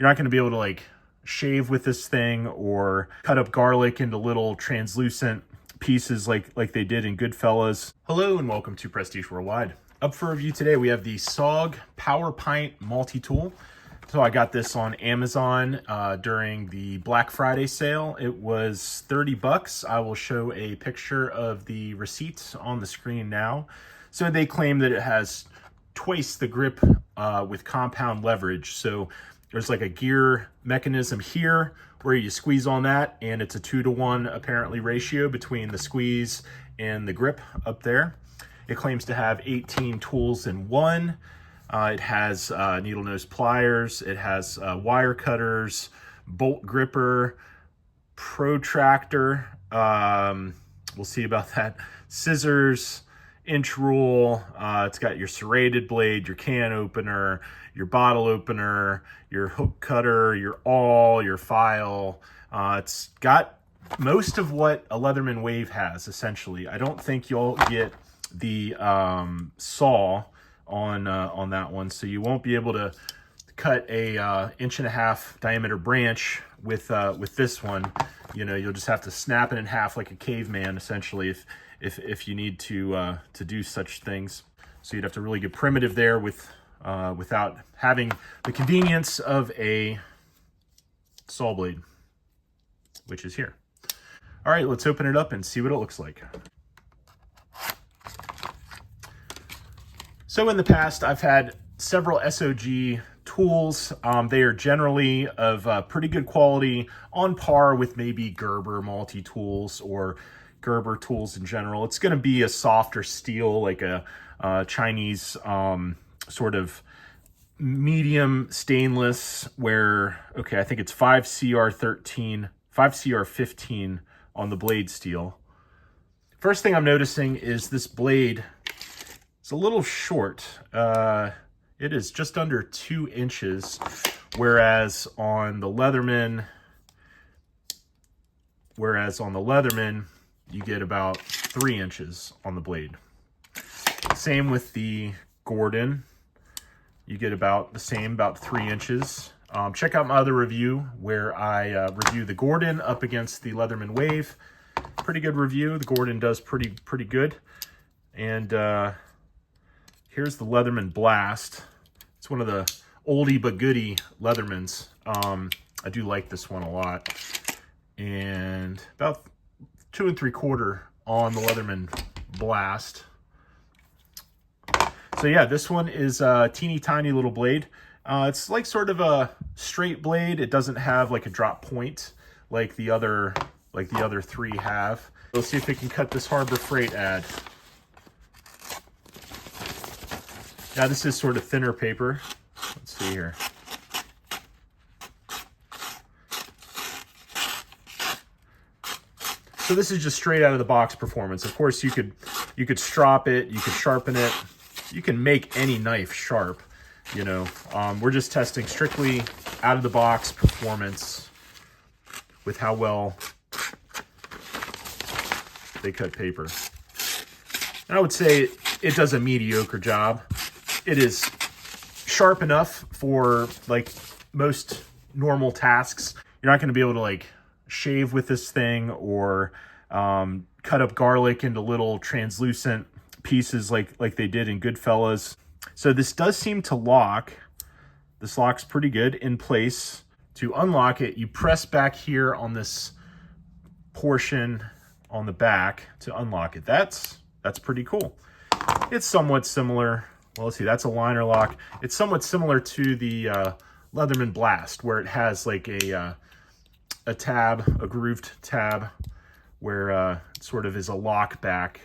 You're not going to be able to like shave with this thing or cut up garlic into little translucent pieces like they did in Goodfellas. Hello and welcome to Prestige Worldwide. Up for review today, we have the SOG PowerPint Multi-Tool. So I got this on Amazon during the Black Friday sale. It was 30 bucks. I will show a picture of the receipt on the screen now. So they claim that it has twice the grip with compound leverage. So there's like a gear mechanism here where you squeeze on that, and it's a 2-to-1 apparently ratio between the squeeze and the grip up there. It claims to have 18 tools in one. It has needle nose pliers, it has wire cutters, bolt gripper, protractor, we'll see about that, scissors, inch rule, it's got your serrated blade, your can opener, your bottle opener, your hook cutter, your awl, your file. It's got most of what a Leatherman Wave has, essentially. I don't think you'll get the saw on that one, so you won't be able to cut a 1.5 inch diameter branch with this one. You know, you'll just have to snap it in half like a caveman, essentially, if you need to do such things. So you'd have to really get primitive there without having the convenience of a saw blade, which is here. All right, let's open it up and see what it looks like. So in the past, I've had several SOG tools. They are generally of pretty good quality, on par with maybe Gerber multi-tools or Gerber tools in general. It's going to be a softer steel, like a Chinese sort of medium stainless where, okay, I think it's 5CR13, 5CR15 on the blade steel. First thing I'm noticing is this blade, it's a little short. It is just under 2 inches, whereas on the Leatherman, you get about 3 inches on the blade. Same with the Gordon. You get about the same, about 3 inches. Check out my other review where I review the Gordon up against the Leatherman Wave. Pretty good review. The Gordon does pretty good. And here's the Leatherman Blast. It's one of the oldie but goodie Leathermans. I do like this one a lot. And about 2 3/4 on the Leatherman Blast. So yeah, this one is a teeny tiny little blade. It's like sort of a straight blade. It doesn't have like a drop point like the other three have. Let's see if we can cut this Harbor Freight ad. Now this is sort of thinner paper. Let's see here. So this is just straight out of the box performance. Of course, you could strop it, you could sharpen it, you can make any knife sharp. You know, we're just testing strictly out of the box performance with how well they cut paper. And I would say it does a mediocre job. It is sharp enough for like most normal tasks. You're not going to be able to like shave with this thing or cut up garlic into little translucent pieces like they did in Goodfellas. So this does seem to lock. This locks pretty good in place. To unlock it, you press back here on this portion on the back to unlock it. That's pretty cool. It's somewhat similar. Well, let's see, that's a liner lock. It's somewhat similar to the Leatherman Blast, where it has like a tab, a grooved tab, where it sort of is a lock back.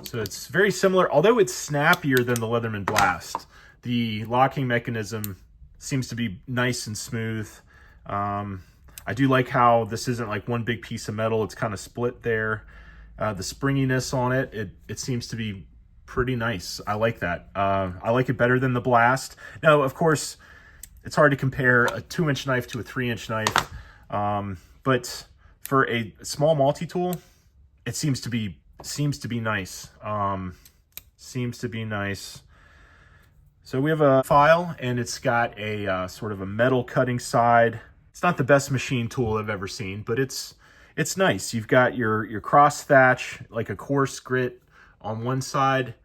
So it's very similar, although it's snappier than the Leatherman Blast. The locking mechanism seems to be nice and smooth. I do like how this isn't like one big piece of metal. It's kind of split there. The springiness on it, it seems to be pretty nice. I like that. I like it better than the Blast. Now, of course, it's hard to compare a 2-inch knife to a 3-inch knife. But for a small multi-tool, it seems to be nice. Seems to be nice. So we have a file, and it's got a sort of a metal cutting side. It's not the best machine tool I've ever seen, but it's nice. You've got your cross thatch, like a coarse grit on one side.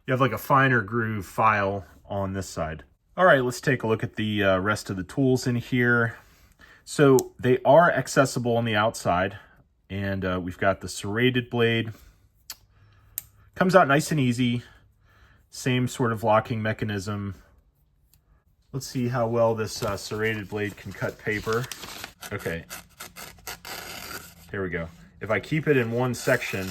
You have like a finer groove file on this side. All right, let's take a look at the rest of the tools in here. So they are accessible on the outside, and we've got the serrated blade. Comes out nice and easy. Same sort of locking mechanism. Let's see how well this serrated blade can cut paper. Okay, here we go. If I keep it in one section,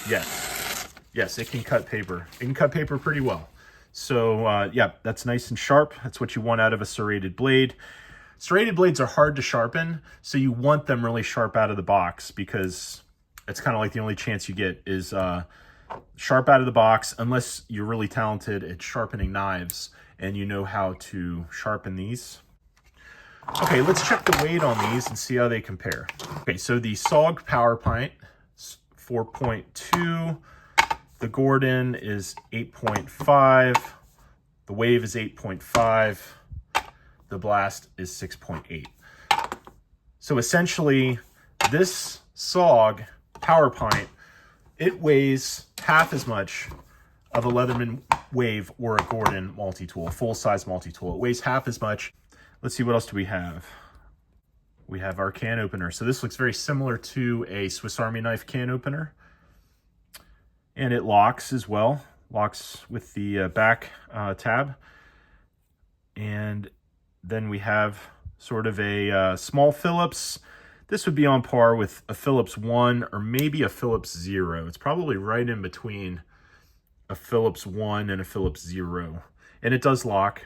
yes, it can cut paper. It can cut paper pretty well. So yeah, that's nice and sharp. That's what you want out of a serrated blade. Serrated blades are hard to sharpen, so you want them really sharp out of the box, because it's kind of like the only chance you get is sharp out of the box, unless you're really talented at sharpening knives and you know how to sharpen these. Okay, let's check the weight on these and see how they compare. Okay, so the SOG PowerPint is 4.2, the Gordon is 8.5, the Wave is 8.5, the Blast is 6.8. So essentially, this SOG PowerPint, it weighs half as much of a Leatherman Wave or a Gordon multi-tool, full-size multi-tool. It weighs half as much. Let's see, what else do we have? We have our can opener. So this looks very similar to a Swiss Army knife can opener. And it locks as well. Locks with the back tab. And then we have sort of a small Phillips. This would be on par with a Phillips 1 or maybe a Phillips 0. It's probably right in between a Phillips 1 and a Phillips 0. And it does lock.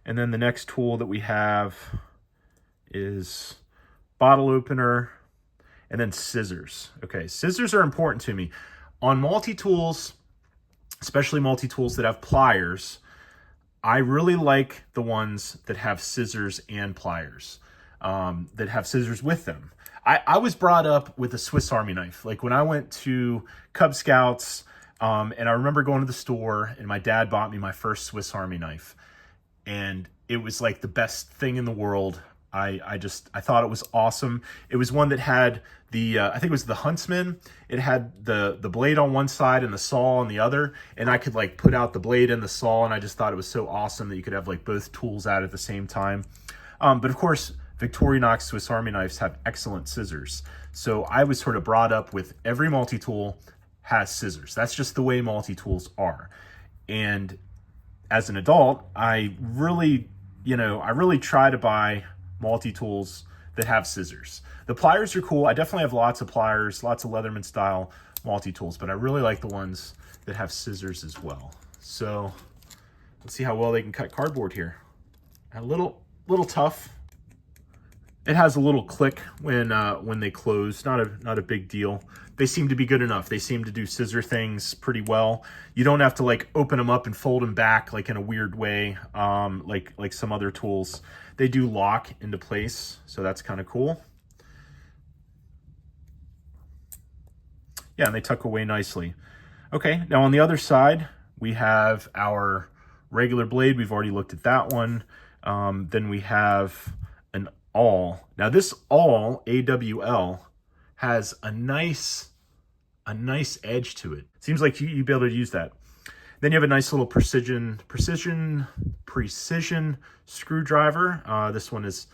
And then the next tool that we have is bottle opener and then scissors. Okay, scissors are important to me. On multi-tools, especially multi-tools that have pliers, I really like the ones that have scissors and pliers. That have scissors with them. I was brought up with a Swiss Army knife. Like when I went to Cub Scouts, and I remember going to the store, and my dad bought me my first Swiss Army knife, and it was like the best thing in the world. I thought it was awesome. It was one that had the I think it was the Huntsman. It had the blade on one side and the saw on the other, and I could like put out the blade and the saw, and I just thought it was so awesome that you could have like both tools out at the same time. But of course, Victorinox Swiss Army knives have excellent scissors. So I was sort of brought up with every multi-tool has scissors. That's just the way multi-tools are. And as an adult, I really try to buy multi-tools that have scissors. The pliers are cool. I definitely have lots of pliers, lots of Leatherman style multi-tools, but I really like the ones that have scissors as well. So let's see how well they can cut cardboard here. A little tough. It has a little click when they close. Not a big deal. They seem to be good enough. They seem to do scissor things pretty well. You don't have to like open them up and fold them back like in a weird way, like some other tools. They do lock into place, so that's kind of cool. Yeah, and they tuck away nicely. Okay, now on the other side, we have our regular blade. We've already looked at that one. Then we have an awl. Now this awl, AWL, has a nice edge to it. Seems like you'd be able to use that. Then you have a nice little precision screwdriver. This one is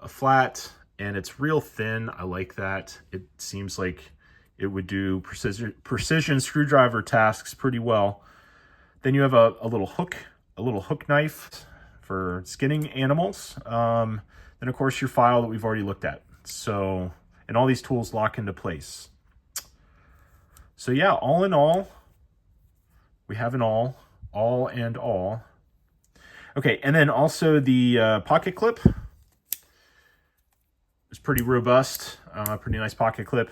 a flat and it's real thin. I like that. It seems like it would do precision screwdriver tasks pretty well. Then you have a little hook knife for skinning animals. Then of course your file that we've already looked at. So, and all these tools lock into place. So yeah, all in all, we have an all and all. Okay, and then also the pocket clip is pretty robust, pretty nice pocket clip.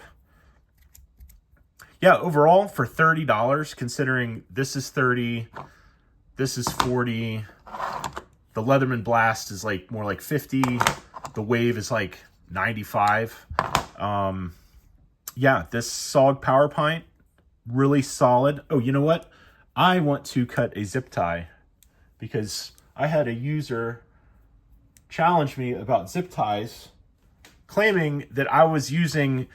Yeah, overall for $30, considering this is $30, this is $40, the Leatherman Blast is like more like $50, the Wave is like $95. Yeah, this SOG PowerPint, really solid. Oh, you know what? I want to cut a zip tie because I had a user challenge me about zip ties, claiming that I was using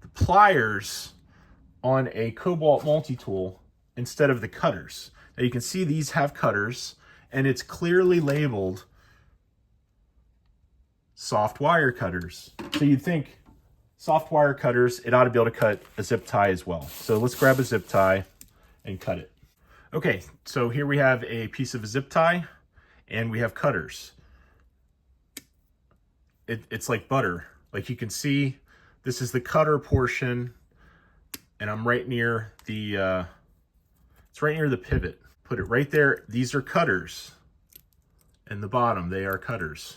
the pliers on a Cobalt multi-tool instead of the cutters. Now you can see these have cutters, and it's clearly labeled soft wire cutters. So you'd think soft wire cutters, it ought to be able to cut a zip tie as well. So let's grab a zip tie and cut it. Okay, so here we have a piece of a zip tie, and we have cutters. It's like butter. Like you can see, this is the cutter portion, and I'm right near the, it's right near the pivot. Put it right there. These are cutters. In the bottom, they are cutters.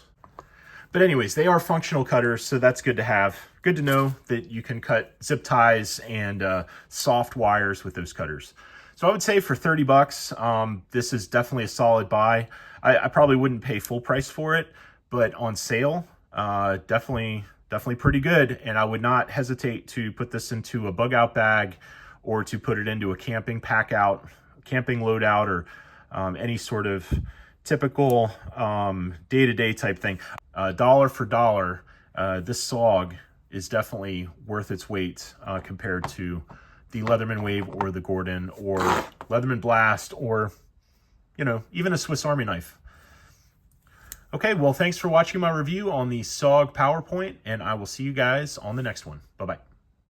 But anyways, they are functional cutters, so that's good to have. Good to know that you can cut zip ties and soft wires with those cutters. So I would say for 30 bucks, this is definitely a solid buy. I probably wouldn't pay full price for it, but on sale, definitely pretty good. And I would not hesitate to put this into a bug out bag or to put it into a camping pack out, camping loadout, or any sort of typical day-to-day type thing. Dollar for dollar, this SOG is definitely worth its weight compared to the Leatherman Wave or the Gordon or Leatherman Blast, or, you know, even a Swiss Army knife. Okay, well, thanks for watching my review on the SOG PowerPint, and I will see you guys on the next one. Bye-bye.